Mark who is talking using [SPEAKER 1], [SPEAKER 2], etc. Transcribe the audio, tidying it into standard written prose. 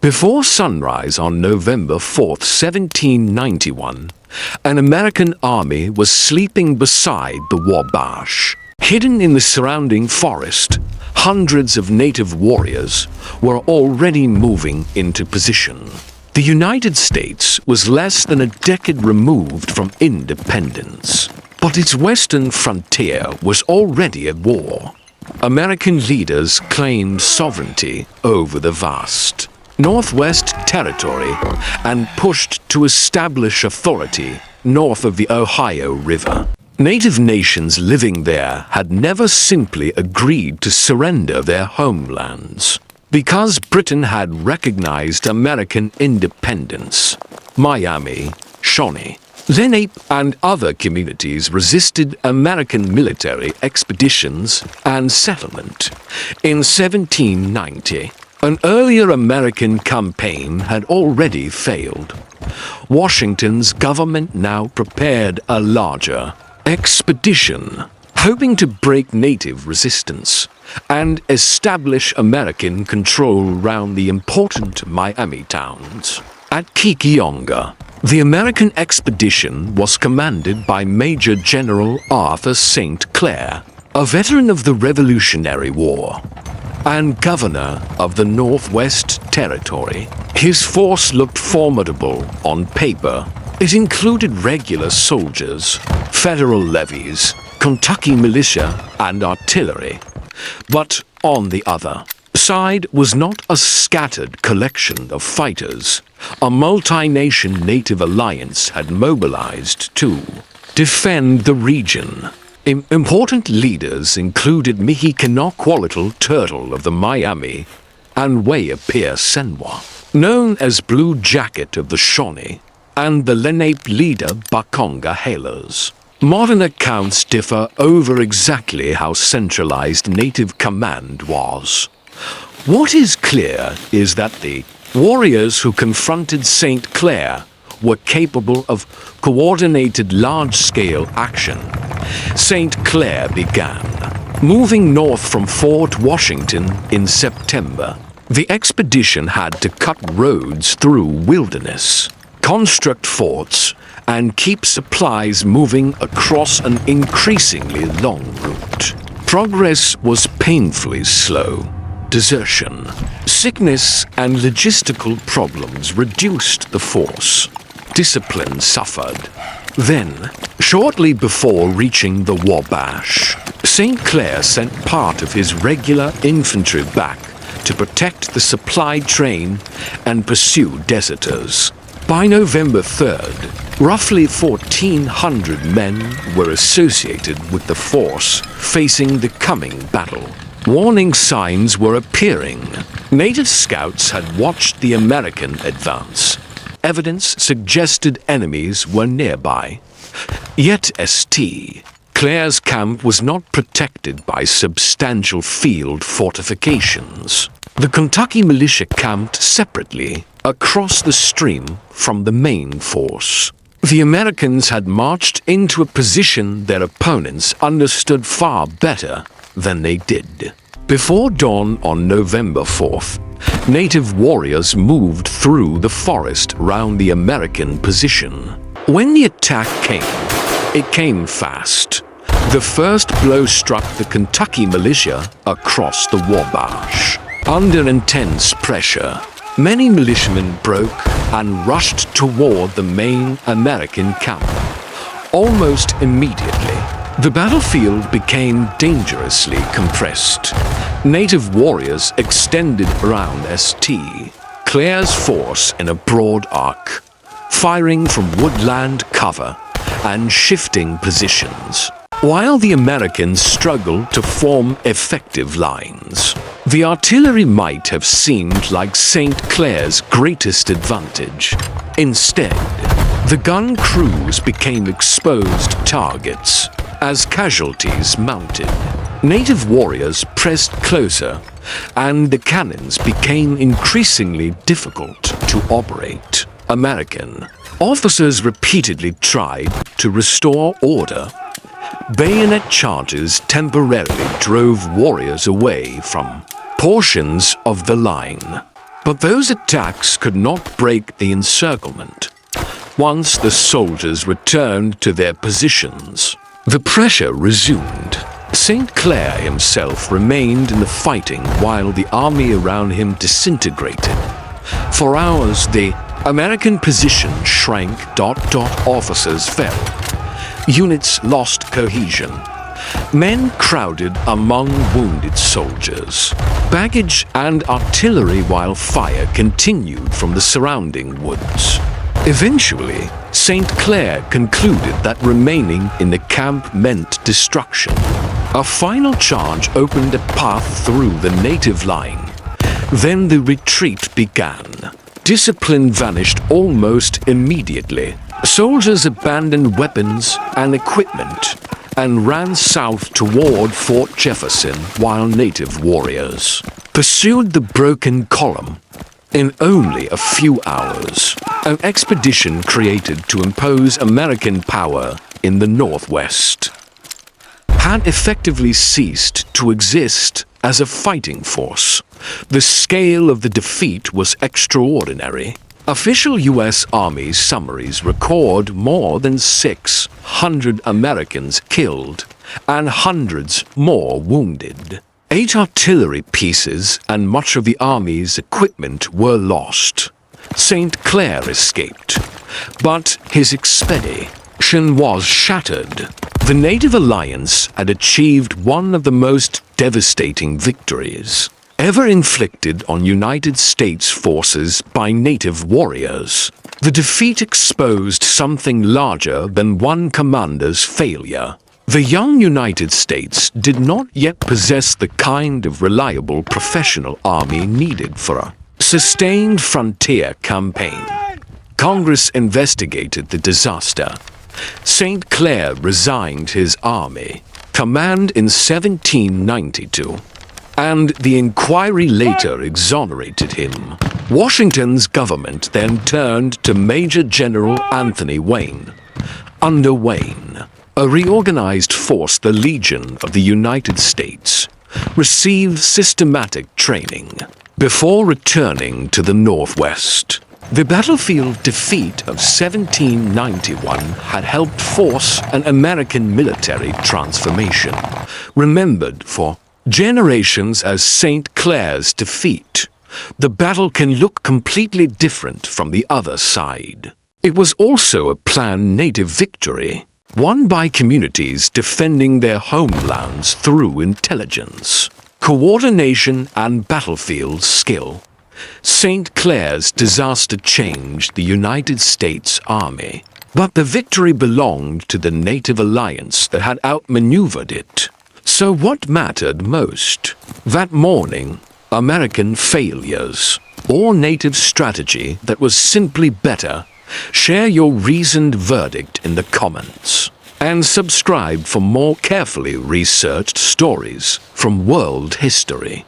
[SPEAKER 1] Before sunrise on November 4th, 1791, an American army was sleeping beside the Wabash. Hidden in the surrounding forest, hundreds of native warriors were already moving into position. The United States was less than a decade removed from independence, but its western frontier was already at war. American leaders claimed sovereignty over the vast Northwest Territory and pushed to establish authority north of the Ohio River. Native nations living there had never simply agreed to surrender their homelands. Because Britain had recognized American independence, Miami, Shawnee, Lenape, and other communities resisted American military expeditions and settlement. In 1790, an earlier American campaign had already failed. Washington's government now prepared a larger expedition, hoping to break native resistance and establish American control around the important Miami towns. At Kikionga, the American expedition was commanded by Major General Arthur St. Clair, a veteran of the Revolutionary War and governor of the Northwest Territory. His force looked formidable on paper. It included regular soldiers, federal levies, Kentucky militia, and artillery. But on the other side was not a scattered collection of fighters. A multi-nation native alliance had mobilized to defend the region. Important leaders included Mihšihkinaahkwa Turtle of the Miami and Wabash, known as Blue Jacket of the Shawnee, and the Lenape leader Buckongahelas. Modern accounts differ over exactly how centralized native command was. What is clear is that the warriors who confronted St. Clair were capable of coordinated large-scale action. St. Clair began moving north from Fort Washington in September. The expedition had to cut roads through wilderness, construct forts, and keep supplies moving across an increasingly long route. Progress was painfully slow. Desertion, sickness, and logistical problems reduced the force. Discipline suffered. Then, shortly before reaching the Wabash, St. Clair sent part of his regular infantry back to protect the supply train and pursue deserters. By November 3rd, roughly 1,400 men were associated with the force facing the coming battle. Warning signs were appearing. Native scouts had watched the American advance. Evidence suggested enemies were nearby. Yet St. Clair's camp was not protected by substantial field fortifications. The Kentucky militia camped separately across the stream from the main force. The Americans had marched into a position their opponents understood far better than they did. Before dawn on November 4th, native warriors moved through the forest round the American position. When the attack came, it came fast. The first blow struck the Kentucky militia across the Wabash. Under intense pressure, many militiamen broke and rushed toward the main American camp. Almost immediately, the battlefield became dangerously compressed. Native warriors extended around St. Clair's force in a broad arc, firing from woodland cover and shifting positions. While the Americans struggled to form effective lines, the artillery might have seemed like St. Clair's greatest advantage. Instead, the gun crews became exposed targets as casualties mounted. Native warriors pressed closer, and the cannons became increasingly difficult to operate. American officers repeatedly tried to restore order. Bayonet charges temporarily drove warriors away from portions of the line. But those attacks could not break the encirclement. Once the soldiers returned to their positions, the pressure resumed. St. Clair himself remained in the fighting while the army around him disintegrated. For hours, the American position shrank. Officers fell. Units lost cohesion. Men crowded among wounded soldiers. Baggage and artillery while fire continued from the surrounding woods. Eventually, St. Clair concluded that remaining in the camp meant destruction. A final charge opened a path through the native line. Then the retreat began. Discipline vanished almost immediately. Soldiers abandoned weapons and equipment and ran south toward Fort Jefferson while native warriors pursued the broken column. In only a few hours, an expedition created to impose American power in the Northwest had effectively ceased to exist as a fighting force. The scale of the defeat was extraordinary. Official U.S. Army summaries record more than 600 Americans killed and hundreds more wounded. 8 artillery pieces and much of the Army's equipment were lost. St. Clair escaped, but his expedition was shattered. The Native Alliance had achieved one of the most devastating victories ever inflicted on United States forces by native warriors. The defeat exposed something larger than one commander's failure. The young United States did not yet possess the kind of reliable professional army needed for a sustained frontier campaign. Congress investigated the disaster. St. Clair resigned his army command in 1792, and the inquiry later exonerated him. Washington's government then turned to Major General Anthony Wayne. Under Wayne, a reorganized force, the Legion of the United States, received systematic training before returning to the Northwest. The battlefield defeat of 1791 had helped force an American military transformation, remembered for generations as St. Clair's defeat. The battle can look completely different from the other side. It was also a planned native victory, won by communities defending their homelands through intelligence, coordination, and battlefield skill. St. Clair's disaster changed the United States Army, but the victory belonged to the Native Alliance that had outmaneuvered it. So what mattered most? That morning, American failures or native strategy that was simply better? Share your reasoned verdict in the comments and subscribe for more carefully researched stories from world history.